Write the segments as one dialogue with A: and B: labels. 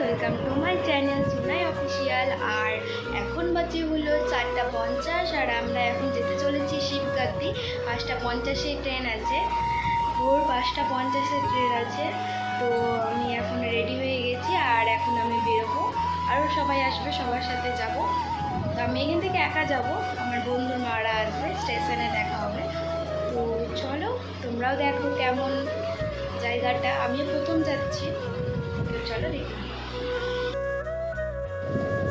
A: Welcome to my channel Sunai official. আর এখন বাজে হলো 4:50 আর আমরা এখন যেতে চলেছি শিবগাতি। 5:50 ট্রেন আছে, ভোর 5:50 ট্রেন আছে। তো আমি এখন রেডি হয়ে গেছি আর এখন আমি বেরোবো, আরও সবাই আসবে, সবার সাথে যাব। তো আমি এখান থেকে একা যাব, আমার বন্ধুর মারা আসবে, স্টেশনে দেখা হবে। তো চলো তোমরাও দেখো কেমন জায়গাটা, আমিও প্রথম যাচ্ছি। তো চলো দেখি।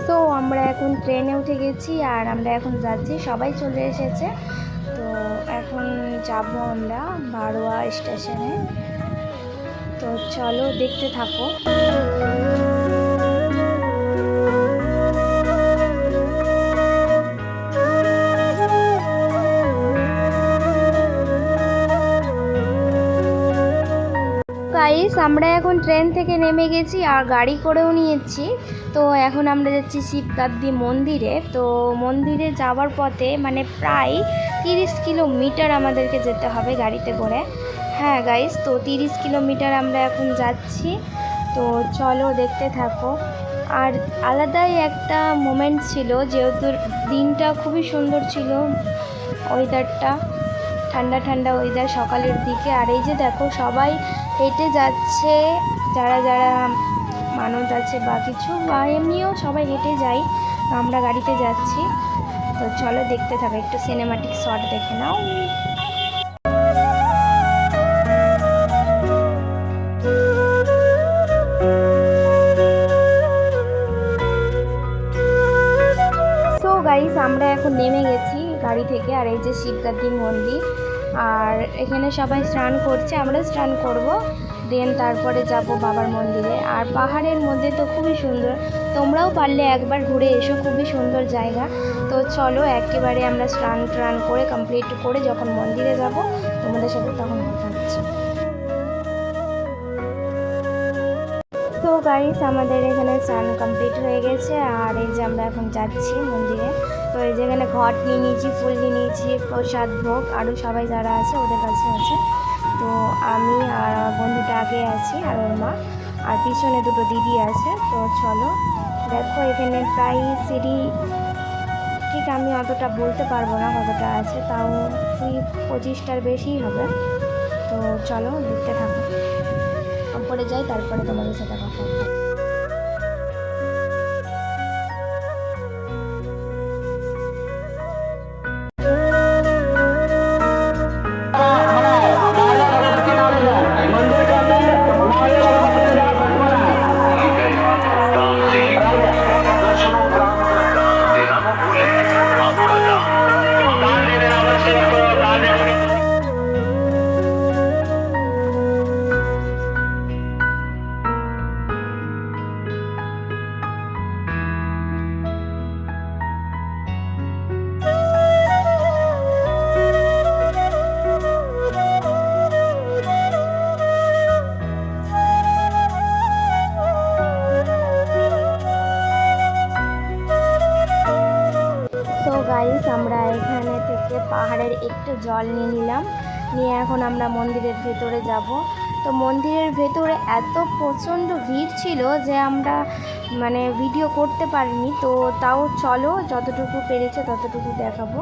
A: তো আমরা এখন ট্রেনে উঠে গেছি আর আমরা এখন যাচ্ছি, সবাই চলে এসেছে। তো এখন যাব আমরা বারোয়া স্টেশনে। তো চলো দেখতে থাকো। গাইস, আমরা এখন ট্রেন থেকে নেমে গেছি আর গাড়ি করেও নিয়েছি। তো এখন আমরা যাচ্ছি শিবগাতি মন্দিরে। তো মন্দিরে যাওয়ার পথে মানে প্রায় 30 কিলোমিটার আমাদেরকে যেতে হবে গাড়িতে করে। হ্যাঁ গাইস, তো 30 কিলোমিটার আমরা এখন যাচ্ছি। তো চলো দেখতে থাকো। আর আলাদাই একটা মোমেন্ট ছিল, যেহেতু দিনটা খুবই সুন্দর ছিল, ওয়েদারটা ঠান্ডা ঠান্ডা ওয়েদার সকালের দিকে। আর এই যে দেখো সবাই হেঁটে যাচ্ছে, যারা যারা মানত আছে বা কিছু বা এমনিও সবাই হেঁটে যাই, আমরা গাড়িতে যাচ্ছি। তো চলো দেখতে থাকো, একটু সিনেমাটিক শট দেখে নাও। তো গাইস, আমরা এখন নেমে গেছি গাড়ি থেকে। আর এই যে শিবগাতি মন্দির, আর এখানে সবাই স্নান করছে, আমরা স্নান করব, দেন তারপরে যাব বাবার মন্দিরে। আর পাহাড়ের মধ্যে তো খুবই সুন্দর, তোমরাও পারলে একবার ঘুরে এসো, খুবই সুন্দর জায়গা। তো চলো একেবারে আমরা স্নান টান করে কমপ্লিট করে যখন মন্দিরে যাব তোমাদের সাথে তখন কথা হচ্ছে। তো গাইস, আমাদের এখানে স্নান কমপ্লিট হয়ে গেছে আর এই যে আমরা এখন যাচ্ছি মন্দিরে। তো এই যে এখানে ঘট নিয়ে নিয়েছি, ফুল নিয়ে নিয়েছি, প্রসাদ ভোগ আরও সবাই যারা আছে ওদের কাছে আছে। তো আমি আর বন্ধুটা আগে আছি আর ওর মা, আর পিছনে দুটো দিদি আছে। তো চলো দেখো, এখানে প্রায় সিঁড়ি ঠিক আমি অতটা বলতে পারবো না কতটা আছে, তাও 20-25টার বেশিই হবে। তো চলো দেখতে থাকো, উপরে যাই তারপরে তোমাদের সাথে কথা হবে। গাইস, আমরা এখানে থেকে পাহাড়ের একটু জল নিয়ে নিলাম, নিয়ে এখন আমরা মন্দিরের ভেতরে যাব। তো মন্দিরের ভেতরে এত প্রচণ্ড ভিড় ছিল যে আমরা মানে ভিডিও করতে পারিনি। তো তাও চলো যতটুকু পেরেছে ততটুকু দেখাবো।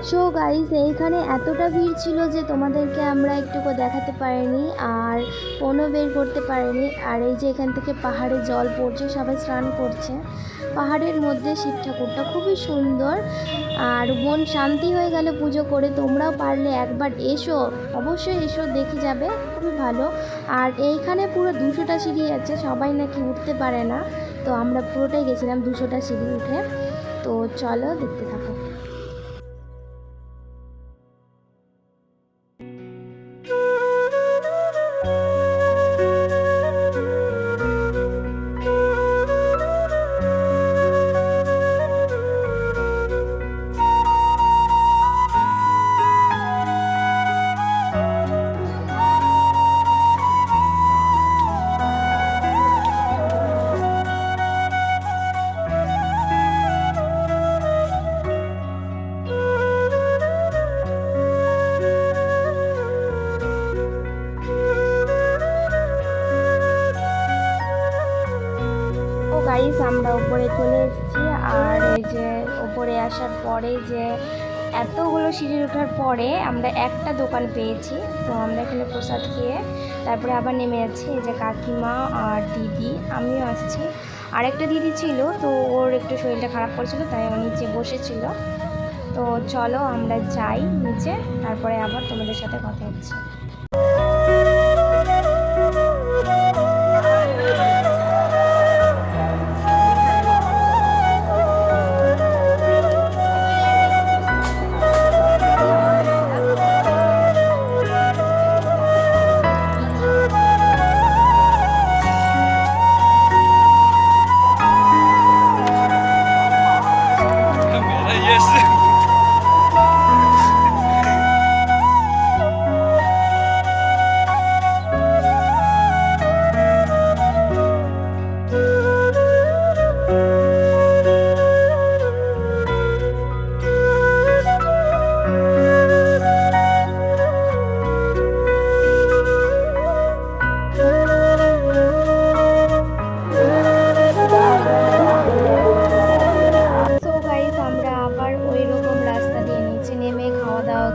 A: সো গাইস, এইখানে এতটা ভিড় ছিল যে তোমাদেরকে আমরা একটুকু দেখাতে পারিনি আর ফোনও বের করতে পারিনি। আর এই যে এখান থেকে পাহাড়ে জল পড়ছে, সবাই স্নান করছে। পাহাড়ের মধ্যে শিব ঠাকুরটা খুবই সুন্দর আর মন শান্তি হয়ে গেল পুজো করে। তোমরাও পারলে একবার এসো, অবশ্যই এসো, দেখে যাবে, খুবই ভালো। আর এইখানে পুরো 200টা সিঁড়ি আছে, সবাই নাকি উঠতে পারে না। তো আমরা পুরোটাই গেছিলাম 200টা সিঁড়ি উঠে। তো চলো দেখতে থাকো। গাইস আমরা উপরে চলে এসেছি। আর এই যে উপরে আসার পরে যে এতগুলো সিঁড়ি ওঠার পরে আমরা একটা দোকান পেয়েছি, তো আমরা এখানে প্রসাদ খেয়ে তারপরে আবার নেমে যাচ্ছি। এই যে কাকিমা আর দিদি, আমিও আসছি। আর একটা দিদি ছিল, তো ওর একটু শরীরটা খারাপ করছিল, তাই ও নিচে বসেছিল। তো চলো আমরা যাই নিচে, তারপরে আবার তোমাদের সাথে কথা হচ্ছে।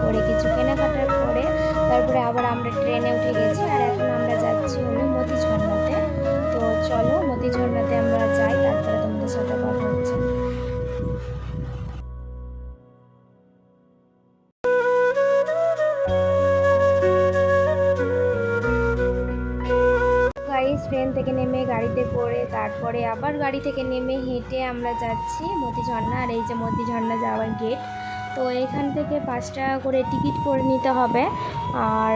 A: করে কিছু কেনাকাটার পরে তারপরে আবার আমরা ট্রেনে উঠে গেছি। আর এখন আমরা যাচ্ছি হলো মতিঝর্ণাতে। তো চলো মতিঝর্ণাতে আমরা যাই, তারপরে তোমাদের সাথে কথা হচ্ছে। ট্রেন থেকে নেমে গাড়িতে করে তারপরে আবার গাড়ি থেকে নেমে হেঁটে আমরা যাচ্ছি মতিঝর্ণা। আর এই যে মতিঝর্ণা যাওয়ার গেট, তো এখান থেকে 5 টাকা করে টিকিট করে নিতে হবে। আর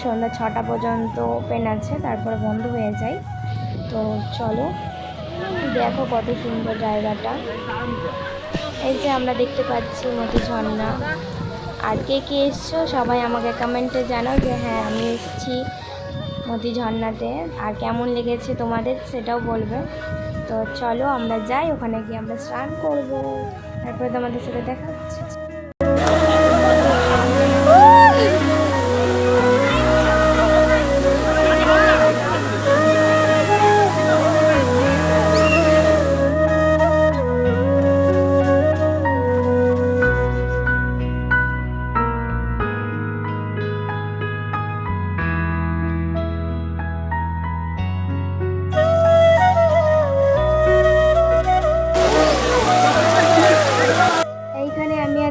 A: সন্ধ্যা 6টা পর্যন্ত ওপেন আছে, তারপরে বন্ধ হয়ে যায়। তো চলো দেখো কত সুন্দর জায়গাটা। এই যে আমরা দেখতে পাচ্ছি মতিঝর্ণা। আর কে কে এসছো সবাই আমাকে কমেন্টে জানাও যে হ্যাঁ আমি এসেছি মতিঝর্ণাতে, আর কেমন লেগেছে তোমাদের সেটাও বলবে। তো চলো আমরা যাই, ওখানে গিয়ে আমরা স্নান করবো, তারপরে তোমাদের সাথে দেখা হচ্ছে।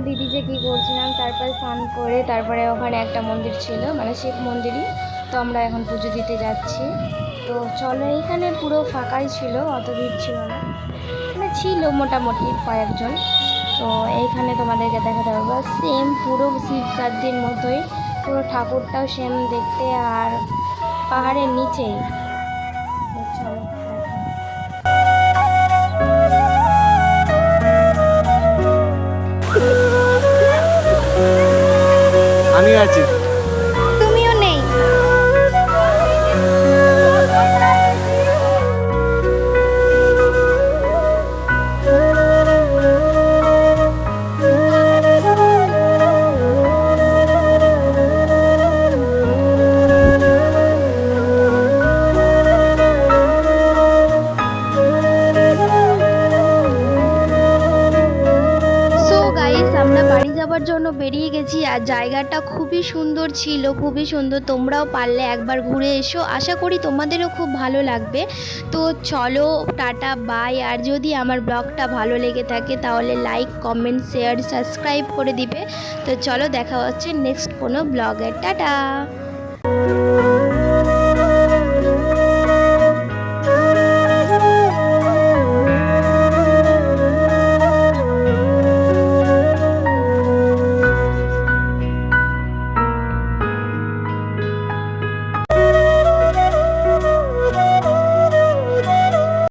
A: দিদি যে কী করছিলাম, তারপরে স্নান করে তারপরে ওখানে একটা মন্দির ছিল, মানে শিব মন্দিরই। তো আমরা এখন পুজো দিতে যাচ্ছি। তো চলো, এইখানে পুরো ফাঁকাই ছিল, অত ভিড় ছিল না, মানে ছিল মোটামুটি কয়েকজন। তো এইখানে তোমাদেরকে দেখাতে হবে সেম পুরো শিবরাত্রির মতোই, পুরো ঠাকুরটাও সেম দেখতে, আর পাহাড়ের নিচেই। চলো
B: আমি আছি,
A: তুমিও নেই। আমরা বাড়ি যাবার জন্য বেরিয়ে গেছি। আর জায়গাটা খুবই সুন্দর ছিল, খুবই সুন্দর। তোমরাও পারলে একবার ঘুরে এসো, আশা করি তোমাদেরও খুব ভালো লাগবে। তো চলো টাটা বাই। আর যদি আমার ব্লগটা ভালো লেগে থাকে তাহলে লাইক কমেন্ট শেয়ার সাবস্ক্রাইব করে দিবে। তো চলো দেখা হচ্ছে নেক্সট কোনো ব্লগে। টাটা।